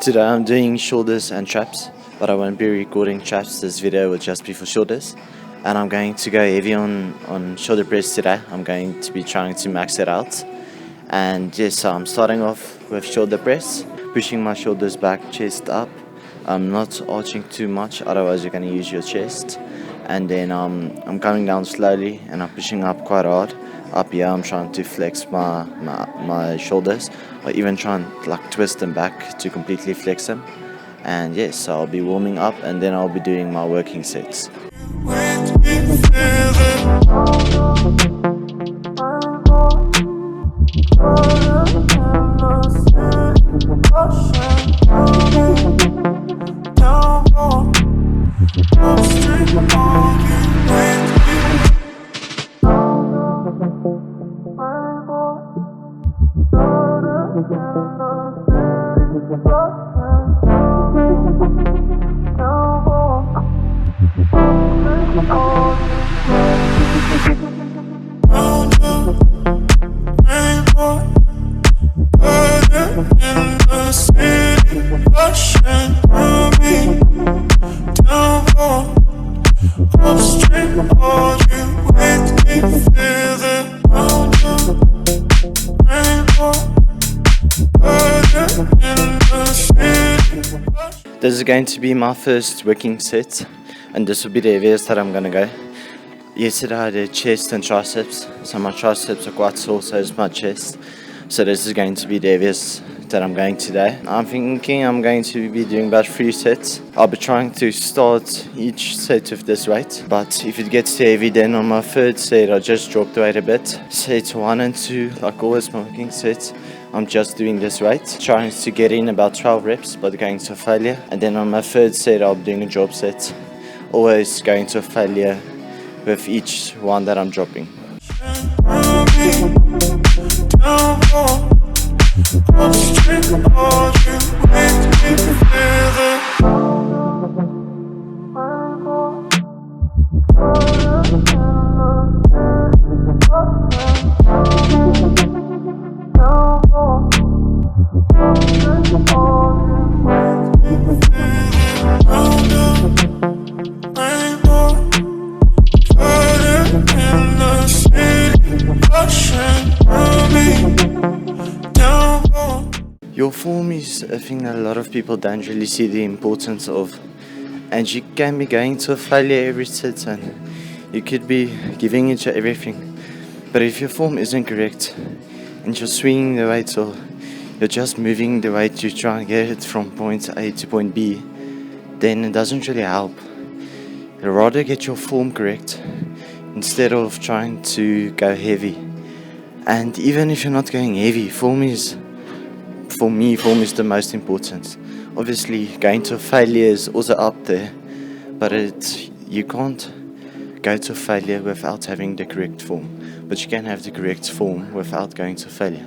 Today I'm doing shoulders and traps, but I won't be recording traps. This video will just be for shoulders. And I'm going to go heavy on shoulder press today. I'm going to be trying to max it out. And yes, so I'm starting off with shoulder press, pushing my shoulders back, chest up. I'm not arching too much, otherwise you're going to use your chest. And then I'm coming down slowly and I'm pushing up quite hard. Up here I'm trying to flex my shoulders, or even try and like twist them back to completely flex them. And yes, so I'll be warming up and then I'll be doing my working sets. This is going to be my first working set, and this will be the heaviest that I'm going to go. Yesterday I did chest and triceps, so my triceps are quite sore, so is my chest. So this is going to be the heaviest that I'm going today. I'm thinking I'm going to be doing about 3 sets. I'll be trying to start each set with this weight, but if it gets too heavy, then on my 3rd set I'll just drop the weight a bit. Sets 1 and 2, like always my working sets, I'm just doing this weight, trying to get in about 12 reps but going to failure. And then on my 3rd set I'll be doing a drop set, always going to failure with each one that I'm dropping. Your form is a thing that a lot of people don't really see the importance of, and you can be going to a failure every set and you could be giving it your everything, but if your form isn't correct and you're swinging the weight or you're just moving the weight to try and get it from point A to point B, then it doesn't really help. You'd rather get your form correct instead of trying to go heavy. And even if you're not going heavy, form is the most important. Obviously going to failure is also up there, but you can't go to failure without having the correct form, but you can have the correct form without going to failure.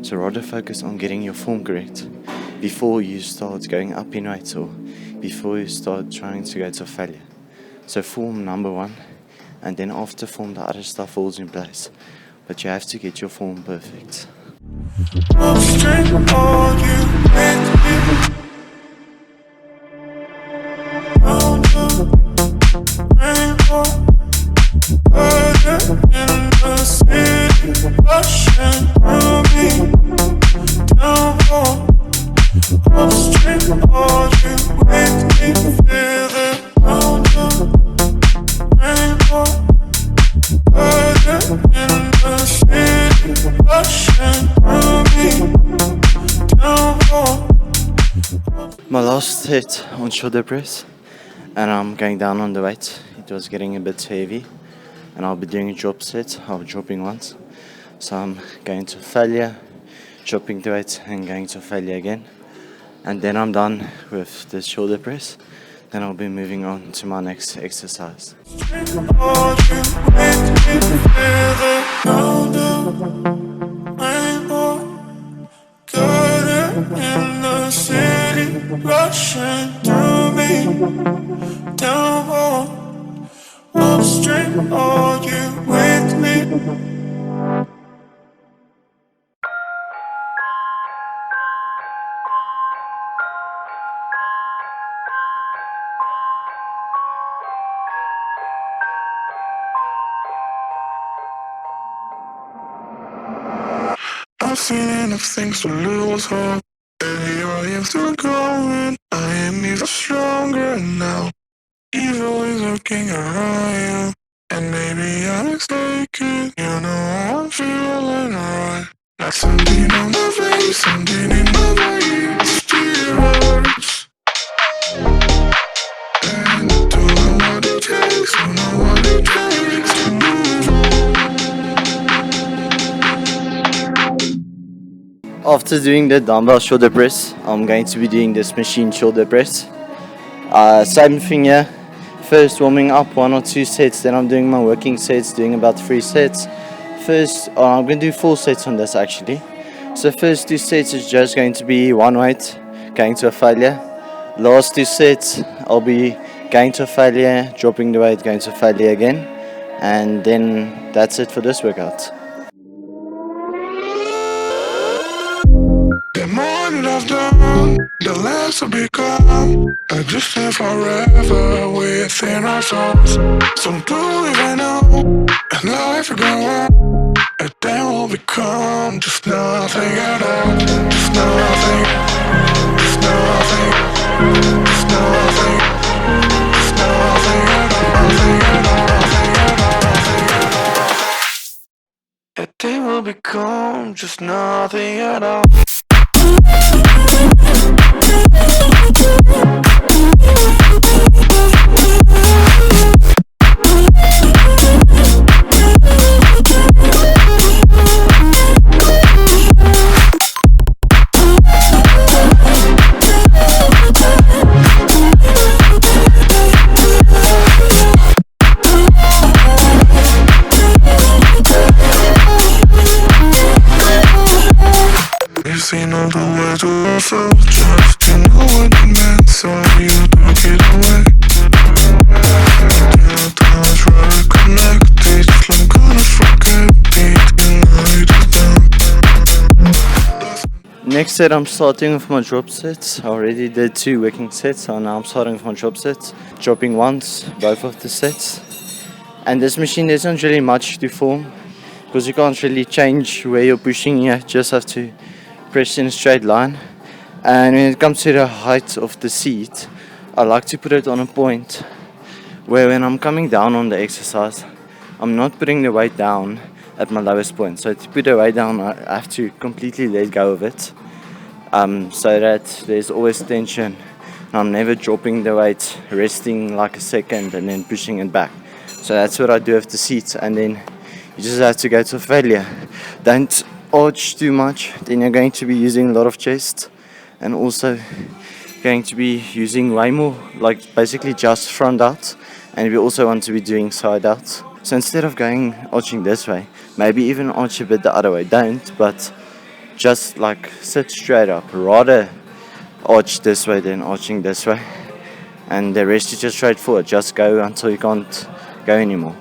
So rather focus on getting your form correct before you start going up in weight or before you start trying to go to failure. So form number 1, and then after form the other stuff falls in place, but you have to get your form perfect. My last set on shoulder press, and I'm going down on the weight. It was getting a bit heavy, and I'll be doing a drop set. I'll be dropping once, so I'm going to failure, dropping the weight, and going to failure again. And then I'm done with the shoulder press. Then I'll be moving on to my next exercise. Rushing through me, down upstream, are you with me? I've seen enough things to lose hope. And here I am still going. I am even stronger now. Evil is lurking around you. And maybe I'm mistaken. You know I'm feeling alright. Like something on my face, something in my veins. Still hurts. And I don't know what it takes, don't know what it takes to move on. After doing the dumbbell shoulder press, I'm going to be doing this machine shoulder press. Same thing here. First warming up 1 or 2 sets, then I'm doing my working sets, doing about 3 sets. First, I'm going to do 4 sets on this actually. So first 2 sets is just going to be one weight, going to a failure. Last 2 sets, I'll be going to a failure, dropping the weight, going to a failure again. And then that's it for this workout. The more that I've done, the less I've become. I just live forever within our souls. Some do even know, and life will go on. And then we'll become just nothing at all. Just nothing, just nothing, just nothing, just nothing at all. Nothing at all, nothing at all, nothing at all. And then we'll become just nothing at all. You've seen all the words we were so just you know what it meant, so you took it away. You know how much rather connect it, I'm gonna forget it, tonight is done. Next set, I'm starting with my drop sets. I already did 2 working sets, so now I'm starting with my drop sets. Dropping once, both of the sets. And this machine, there's not really much to form, because you can't really change where you're pushing, you just have to press in a straight line. And when it comes to the height of the seat, I like to put it on a point where when I'm coming down on the exercise, I'm not putting the weight down at my lowest point. So to put the weight down, I have to completely let go of it, so that there's always tension. And I'm never dropping the weight, resting like a second and then pushing it back. So that's what I do with the seat, and then you just have to go to failure. Don't arch too much, then you're going to be using a lot of chest, and also going to be using way more, like basically just front out, and we also want to be doing side out. So instead of going arching this way, maybe even arch a bit the other way. Don't, but just like sit straight up. Rather arch this way than arching this way, and the rest is just straightforward. Just go until you can't go anymore.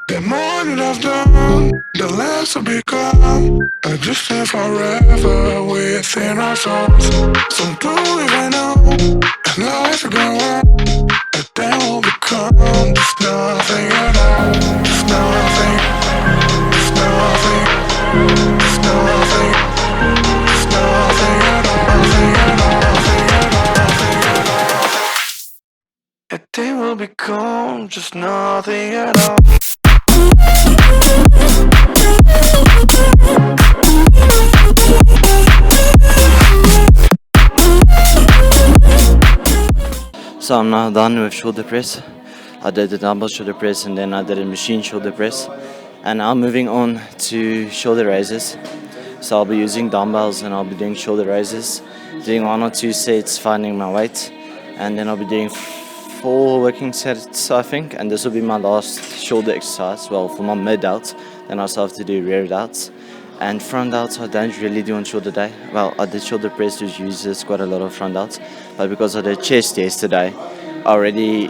The more that I've done, the less I've become. I just live forever within our souls. Some do even know, and life will go on. And then we'll become just nothing at all. Just nothing, just nothing, just nothing, just nothing at all. Nothing at all, nothing at all, nothing at all. And then we'll become just nothing at all. So I'm now done with shoulder press. I did the dumbbell shoulder press and then I did a machine shoulder press. And now moving on to shoulder raises. So I'll be using dumbbells and I'll be doing shoulder raises, doing 1 or 2 sets, finding my weight, and then I'll be doing 4 working sets, I think, and this will be my last shoulder exercise, well, for my mid delts. Then I also have to do rear delts. And front delts I don't really do on shoulder day. Well, I did shoulder press, which uses quite a lot of front delts, but because I did chest yesterday, I already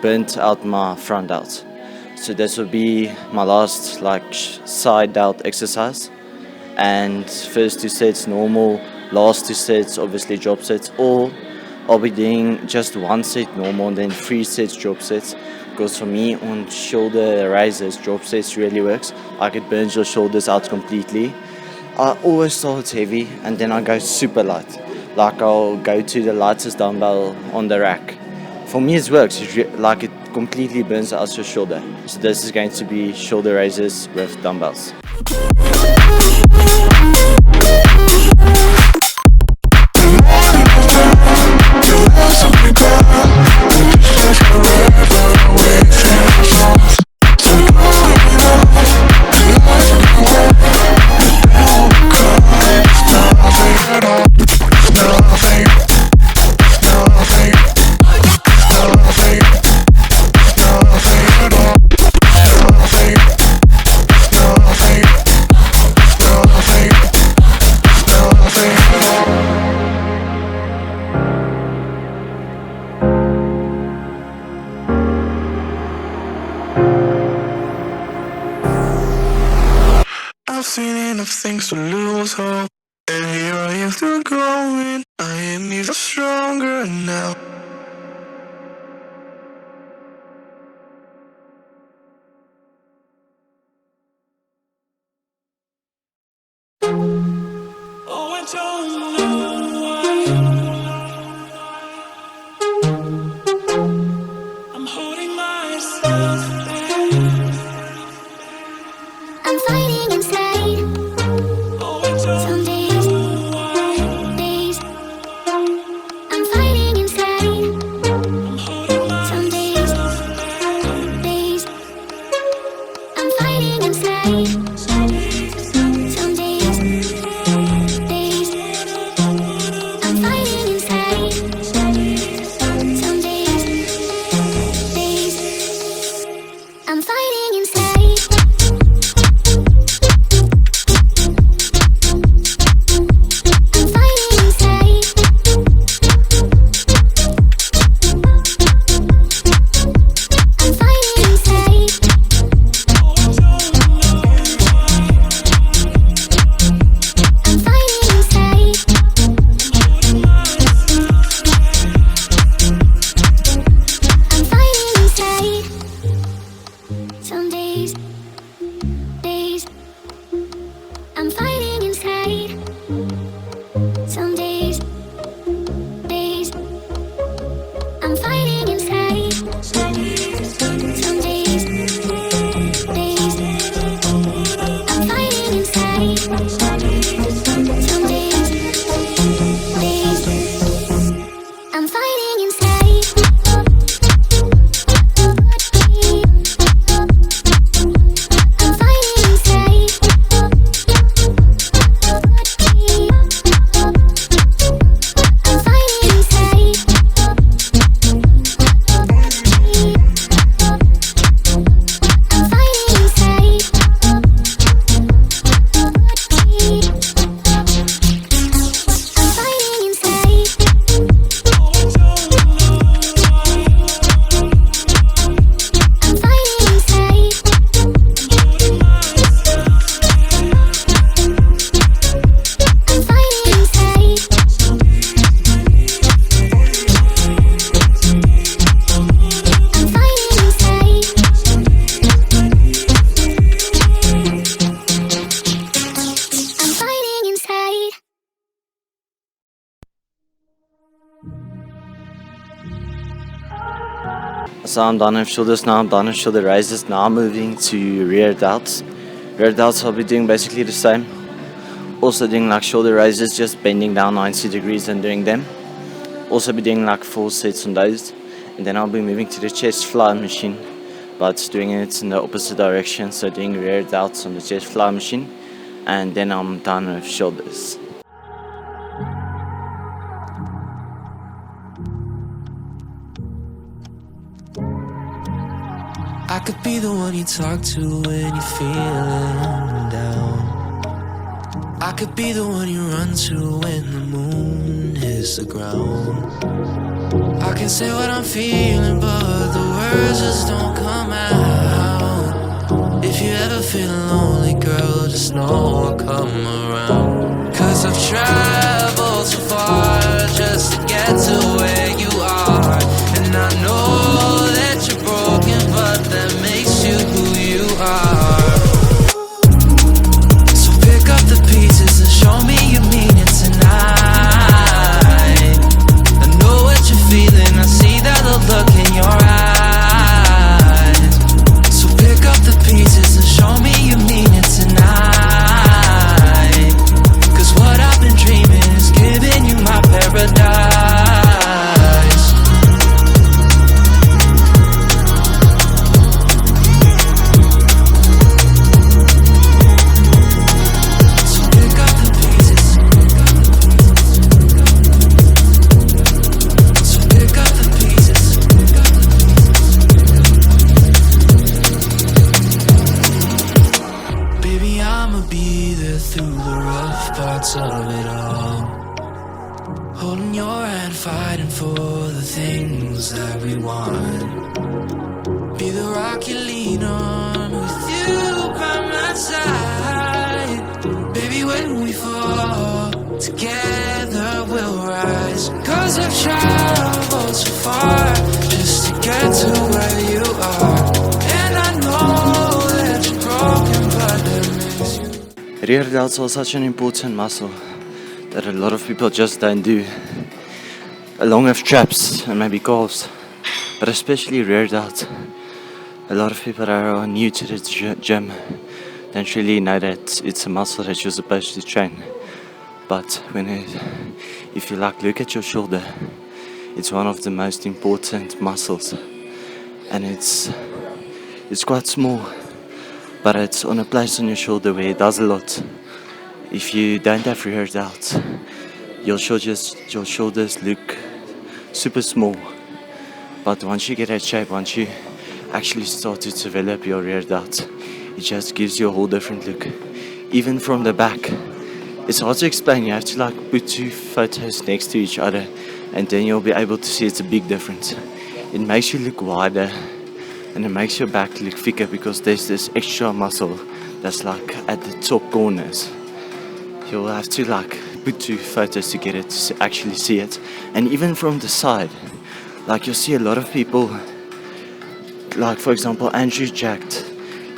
burnt out my front delts. So this will be my last side delt exercise. And first 2 sets normal, last 2 sets obviously drop sets, or I'll be doing just 1 set normal and then 3 sets drop sets, because for me on shoulder raises drop sets really works. It burns your shoulders out completely. I always start heavy and then I go super light, I'll go to the lightest dumbbell on the rack. For me it works, it completely burns out your shoulder. So this is going to be shoulder raises with dumbbells. I've seen enough things to lose hope, and here I am still going. I am even stronger now. Oh, I don't know why I'm holding myself back. I'm fighting inside. Some days, I'm fighting inside. Some days, I'm fighting inside. Some days, I'm fighting inside. Some days, I'm fighting inside. Some days, I'm fighting inside. Some days, I'm fighting inside. Some days, I'm fighting inside. Some days, I'm fighting inside. So I'm done with shoulders now, I'm done with shoulder raises. Now I'm moving to rear delts. Rear delts I'll be doing basically the same. Also doing shoulder raises, just bending down 90 degrees and doing them. also be doing like 4 sets on those, and then I'll be moving to the chest fly machine, but doing it in the opposite direction, so doing rear delts on the chest fly machine, and then I'm done with shoulders. I could be the one you talk to when you're feeling down. I could be the one you run to when the moon hits the ground. I can say what I'm feeling, but the words just don't come out. If you ever feel lonely, girl, just know I'll come around. 'Cause I've traveled so far just to get to where you are. And I know that you're broken, but that makes you who you are. So pick up the pieces and show me you mean it tonight. I know what you're feeling, I see that the look in your eyes. So pick up the pieces and show me you mean it tonight. 'Cause what I've been dreaming is giving you my paradise. So pick up the pieces. So pick up the pieces. Baby, I'ma be there through the rough parts of it all. Holding your hand, fighting for the things that we want. Be the rock you lean on, with you by my side. Baby, when we fall, together we'll rise. 'Cause I've traveled so far just to get to where you are. And I know that you're broken, but that makes you. Rear delts are such an important muscle that a lot of people just don't do, along with traps and maybe calves, but especially rear delt. A lot of people that are new to the gym don't really know that it's a muscle that you're supposed to train. But if you look at your shoulder, it's one of the most important muscles, and it's quite small, but it's on a place on your shoulder where it does a lot. If you don't have rear delts, your shoulders look super small. But once you get that shape, once you actually start to develop your rear delts, it just gives you a whole different look. Even from the back, it's hard to explain. You have to put 2 photos next to each other, and then you'll be able to see it's a big difference. It makes you look wider, and it makes your back look thicker because there's this extra muscle that's at the top corners. You'll have to put 2 photos together to actually see it. And even from the side, you'll see a lot of people, for example Andrew Jacked,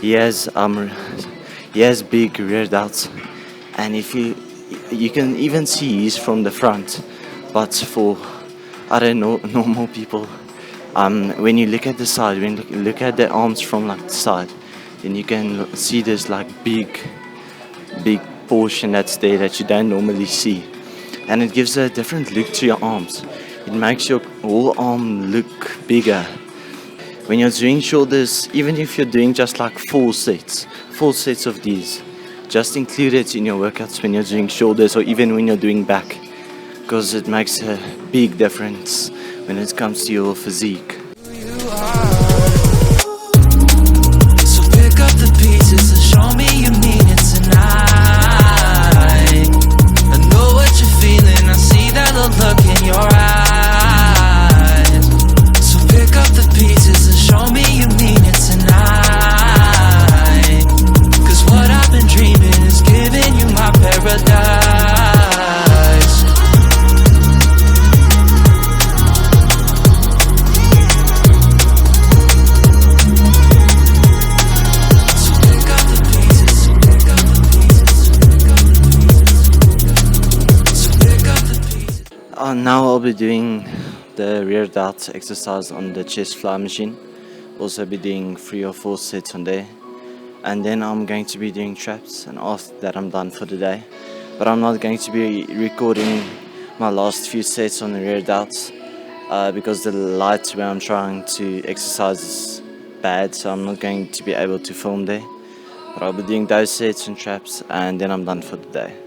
he has big rear delts, and if you can even see he's from the front. But for other normal people, when you look at the side, when you look at the arms from the side, then you can see this big portion that's there that you don't normally see, and it gives a different look to your arms. It makes your whole arm look bigger. When you're doing shoulders, even if you're doing just 4 sets of these, just include it in your workouts when you're doing shoulders, or even when you're doing back, because it makes a big difference when it comes to your physique. You are. So pick up the pieces and show me you mean it tonight. I know what you're feeling, I see that the look in your eyes. So pick up the pieces and show me you mean it tonight. 'Cause what I've been dreaming is giving you my paradise. So pick up the pieces, pick up the pieces, pick up the pieces. So pick up the pieces. Now I'll be doing the rear delt exercise on the chest fly machine. Also be doing 3 or 4 sets on there, and then I'm going to be doing traps, and after that I'm done for the day. But I'm not going to be recording my last few sets on the rear delts because the light where I'm trying to exercise is bad, so I'm not going to be able to film there. But I'll be doing those sets and traps, and then I'm done for the day.